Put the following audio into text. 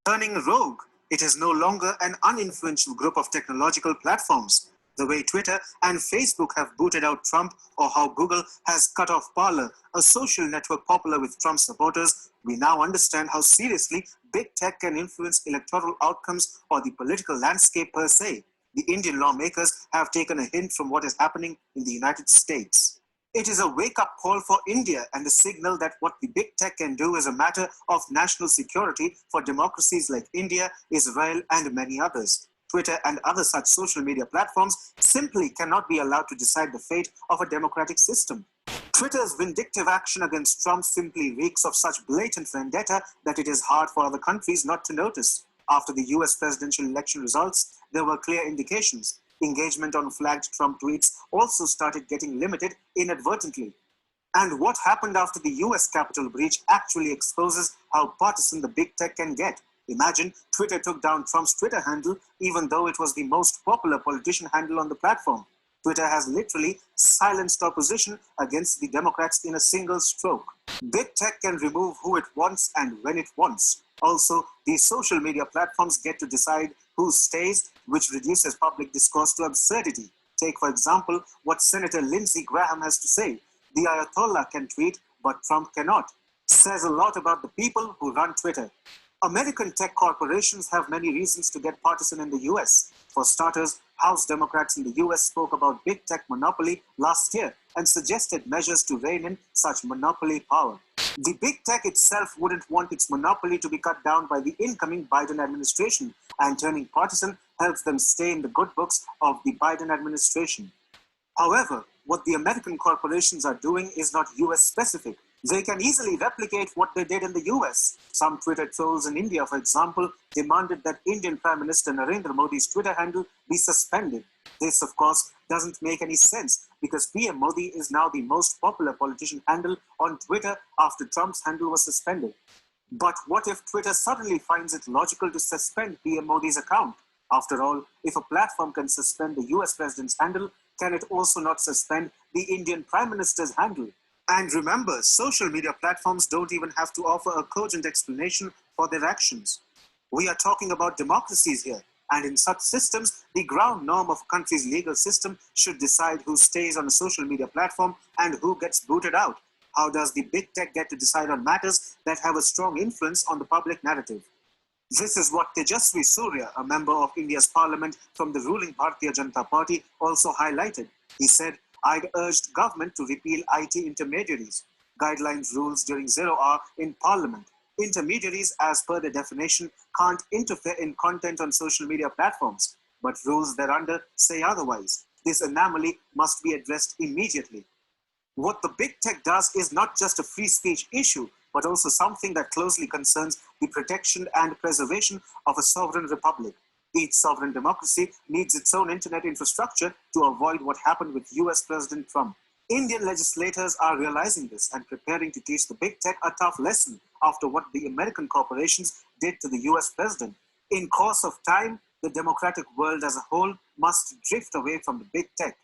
Turning rogue, it is no longer an uninfluential group of technological platforms. The way Twitter and Facebook have booted out Trump, or how Google has cut off Parler, a social network popular with Trump supporters, we now understand how seriously big tech can influence electoral outcomes or the political landscape per se. The Indian lawmakers have taken a hint from what is happening in the United States. It is a wake-up call for India and a signal that what the big tech can do is a matter of national security for democracies like India, Israel, and many others. Twitter and other such social media platforms simply cannot be allowed to decide the fate of a democratic system. Twitter's vindictive action against Trump simply reeks of such blatant vendetta that it is hard for other countries not to notice. After the US presidential election results, there were clear indications. Engagement on flagged Trump tweets also started getting limited inadvertently. And what happened after the US Capitol breach actually exposes how partisan the big tech can get. Imagine Twitter took down Trump's Twitter handle, even though it was the most popular politician handle on the platform. Twitter has literally silenced opposition against the Democrats in a single stroke. Big tech can remove who it wants and when it wants. Also, these social media platforms get to decide who stays, which reduces public discourse to absurdity. Take, for example, what Senator Lindsey Graham has to say. The Ayatollah can tweet, but Trump cannot. Says a lot about the people who run Twitter. American tech corporations have many reasons to get partisan in the US. For starters, House Democrats in the US spoke about big tech monopoly last year and suggested measures to rein in such monopoly power. The big tech itself wouldn't want its monopoly to be cut down by the incoming Biden administration, and turning partisan helps them stay in the good books of the Biden administration. However, what the American corporations are doing is not US specific. They can easily replicate what they did in the US. Some Twitter trolls in India, for example, demanded that Indian Prime Minister Narendra Modi's Twitter handle be suspended. This, of course, doesn't make any sense because PM Modi is now the most popular politician handle on Twitter after Trump's handle was suspended. But what if Twitter suddenly finds it logical to suspend PM Modi's account? After all, if a platform can suspend the US president's handle, can it also not suspend the Indian Prime Minister's handle? And remember, social media platforms don't even have to offer a cogent explanation for their actions. We are talking about democracies here, and in such systems, the ground norm of a country's legal system should decide who stays on a social media platform and who gets booted out. How does the big tech get to decide on matters that have a strong influence on the public narrative? This is what Tejaswi Surya, a member of India's parliament from the ruling Bharatiya Janata Party, also highlighted. He said, I'd urged government to repeal IT intermediaries. Guidelines rules during 0 hour in parliament. Intermediaries, as per the definition, can't interfere in content on social media platforms, but rules thereunder say otherwise. This anomaly must be addressed immediately. What the big tech does is not just a free speech issue, but also something that closely concerns the protection and preservation of a sovereign republic. Each sovereign democracy needs its own internet infrastructure to avoid what happened with US President Trump. Indian legislators are realizing this and preparing to teach the big tech a tough lesson after what the American corporations did to the US president. In course of time, the democratic world as a whole must drift away from the big tech.